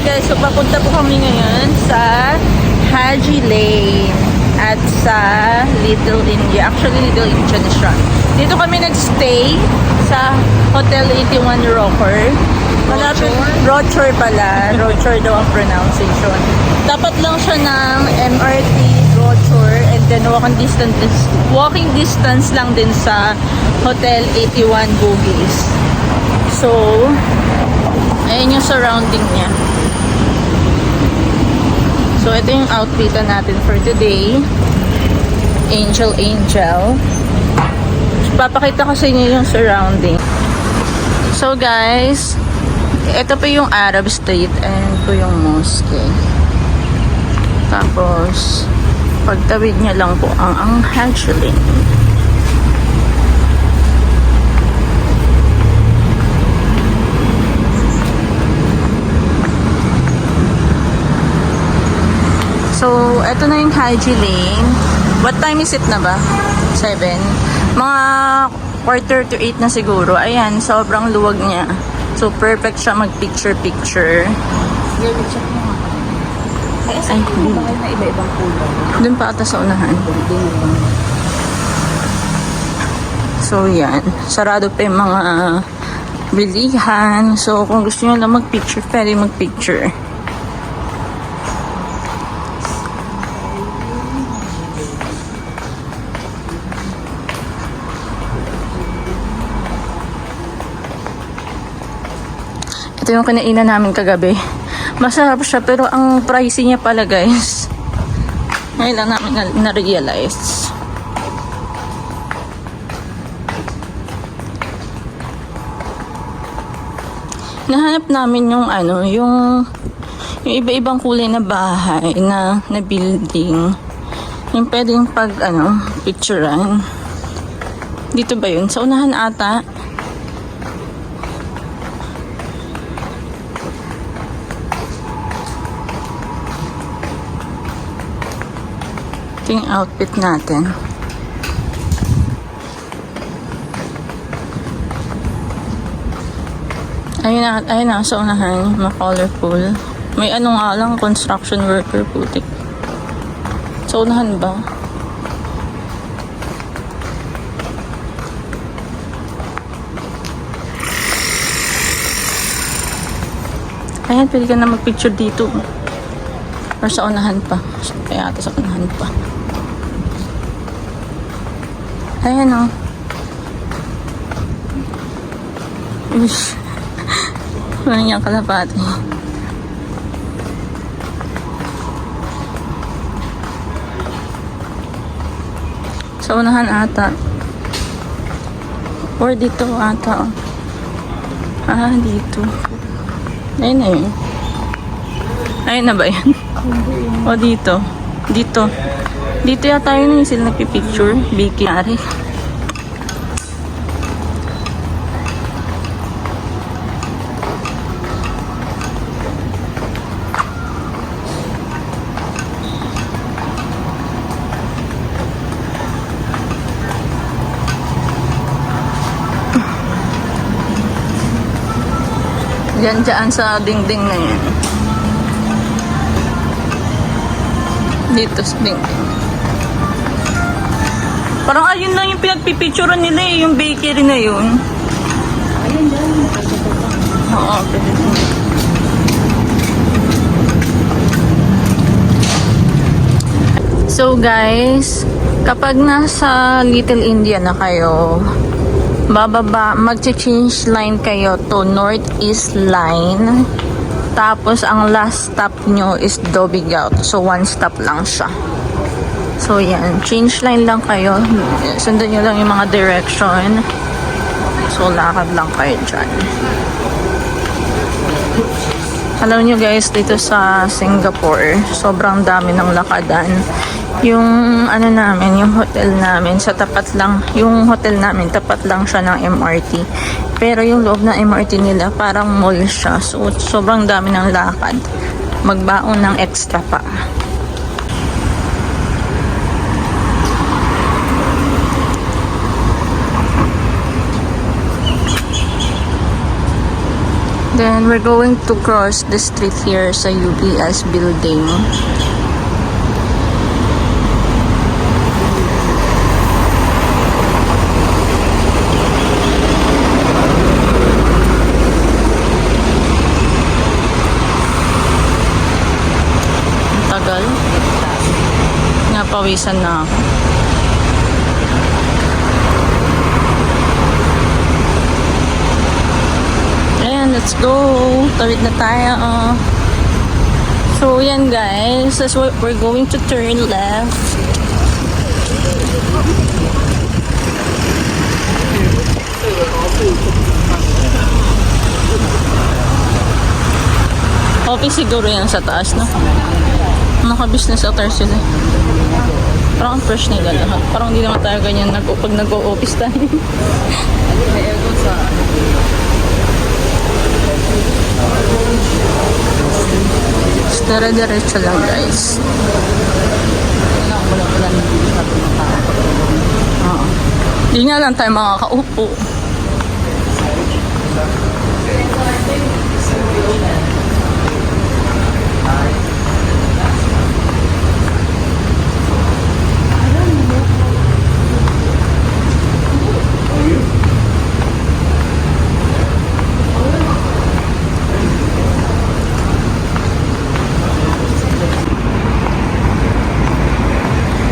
guys, so papunta po kami ngayon sa Haji Lane at sa Little India. Actually, Little India na siya. Dito kami nagstay sa Hotel 81 Rocker. Malapit, Rocher pala. Rocher daw ang pronunciation. Dapat lang siya ng MRT Rocher and then walking distance lang din sa Hotel 81 Bugis. So, ayan yung surrounding niya. So, ito yung outfitan natin for today. Angel. So, papakita ko sa inyo yung surrounding. So, guys, ito po yung Arab Street and po yung mosque. Tapos, pagtawid niya lang po ang Haji Lane. So, eto na yung Haji Lane. What time is it na ba? 7? Mga 7:45 na siguro. Ayan, sobrang luwag niya. So, perfect siya mag-picture-picture. Ay, na iba-ibang kulay. dun pa ata sa unahan. So, yan. Sarado pa yung mga bilihan. So, kung gusto nyo lang mag-picture, pwede mag-picture. Ito yung kinainan namin kagabi. Masarap siya pero ang pricey niya pala, guys. Ngayon lang namin na-realize. Nahanap namin yung yung iba-ibang kulay na bahay na building. Yung pwedeng picturean. Dito ba yun? Sa unahan ata. Ito yung outfit natin. Ayun na, sa unahan, ma-colorful. May nga lang, construction worker putik. Sa unahan ba? Ayan, pwede ka na mag-picture dito. Or sa unahan pa. Kaya ata sa unahan pa. Ayan o. Ush. Wala niyang kalapati. Sa unahan ata. Or dito ata. Ah, dito. Ayun na yun. Ayun na ba yan? O dito. Dito. Dito yata yun yung sila nagpipicture. Vicky Ari. Diyan sa dingding na yan. Dito sa dingding. Parang ayun lang yung pinagpipicturean nila yung bakery na yun. Ayun dyan. Oo, pwede din. So guys, kapag nasa Little India na kayo, bababa, mag-change line kayo to Northeast Line. Tapos, ang last stop nyo is Dobigaut. So, one stop lang siya. So, yan. Change line lang kayo. Sundan nyo lang yung mga direction. So, lakad lang kayo dyan. Alam nyo guys, dito sa Singapore, sobrang dami ng lakadan. Yung namin, yung hotel namin, sa tapat lang, yung hotel namin, tapat lang siya ng MRT. Pero yung loob ng MRT nila, parang mall siya. So, sobrang dami ng lakad. Magbaon ng extra pa. Then we're going to cross the street here sa UBS building. Tagal. Napawisan na ako. Ayan, let's go. Tawid na tayo. So, yan guys. That's what we're going to turn left. Office siguro yan sa taas, no? Naka-business attire sila. Parang ang fresh nila lahat. Parang hindi naman tayo ganyan pag nag-o-office tayo. Dire-diretso lang guys. Oo. Hindi nga lang tayo makakaupo.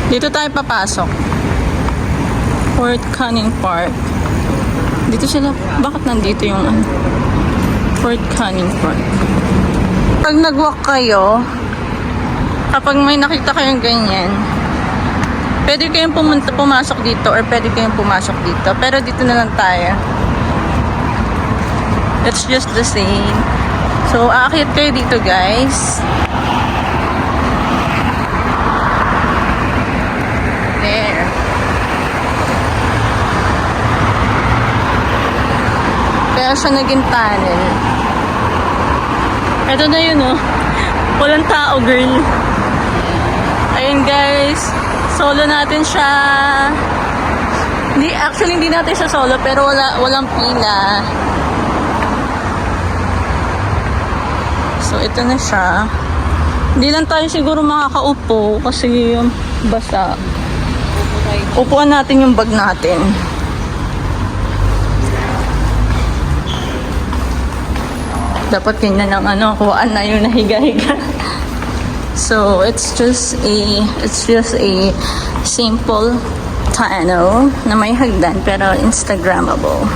Dito tayo papasok. Fort Canning Park. Dito sila. Bakit nandito yung Fort Canning Park? Pag nag-walk kayo, kapag may nakita kayong ganyan, pwede kayong pumasok dito or pwede kayong pumasok dito. Pero dito na lang tayo. It's just the same. So, aakyat kayo dito guys. There. Kaya siya naging tunnel. Ito na yun, oh. Walang tao, girl. Ayun, guys. Solo natin siya. Hindi natin siya solo, pero walang pila. So, ito na siya. Hindi lang tayo siguro makakaupo kasi yung basa. Upuan natin yung bag natin. Dapat ganyan ng kuhaan na yung nahiga-higa. So, it's just a simple tunnel na may hagdan pero Instagrammable.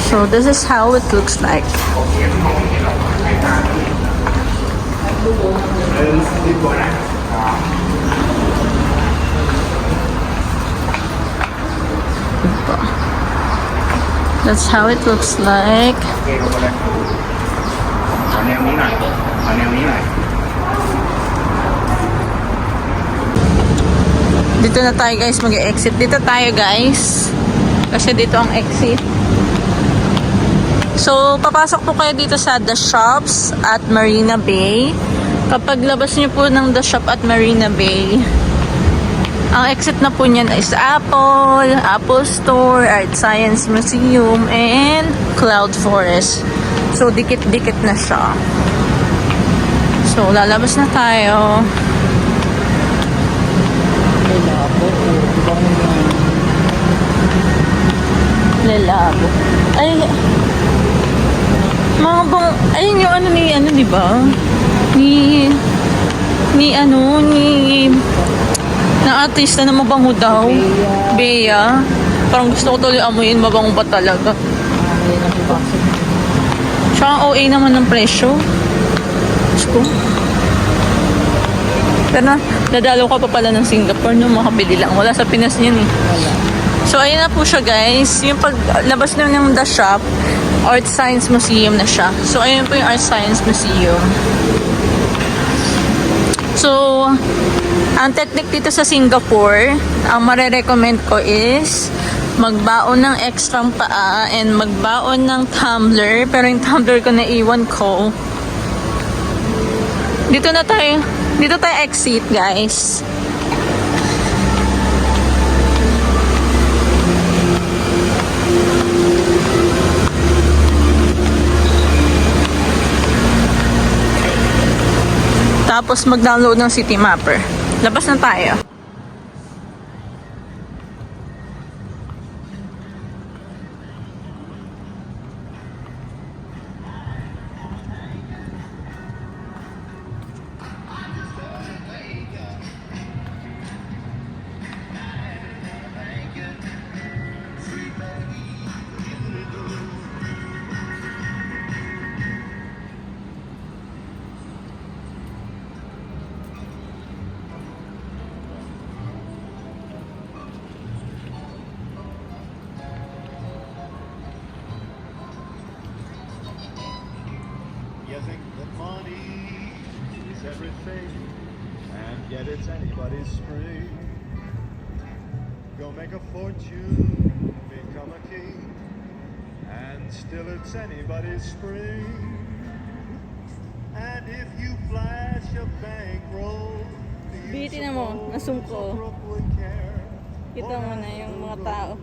So, this is how it looks like. That's how it looks like. Dito na tayo guys, mag-exit. Dito tayo guys. Kasi dito ang exit. So, papasok po kayo dito sa The Shops at Marina Bay. Kapag labas niyo po ng The Shop at Marina Bay, ang exit na po niyan is Apple Store, Art Science Museum, and Cloud Forest. So, dikit-dikit na siya. So, lalabas na tayo. Lalabo. Ay, mga bang, ayun yung di ba? Na artista na mabango daw. Bea. Parang gusto ko tuloy amuyin, mabango ba talaga? Tsaka OA naman ng presyo. Diyos ko. Pero dadalo ka pa pala ng Singapore, no? Makabili lang. Wala sa Pinas niyan eh. So, ayun na po siya guys. Yung paglabas na ng The Shop, Art Science Museum na siya. So, ayun po yung Art Science Museum. So, ang technique dito sa Singapore, ang marirecommend ko is magbaon ng extrang paa and magbaon ng tumbler. Pero yung tumbler ko naiwan ko. Dito tayo exit guys. Tapos mag-download ng City Mapper. Labas na tayo. You think that money is everything, and yet it's anybody's spring. Go make a fortune, become a king, and still it's anybody's spring. And if you flash a bankroll, Bitin mo, nasungko. Brooklyn care. Kita mo na yung mga tao.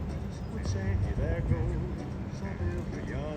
Would say, there goes a million.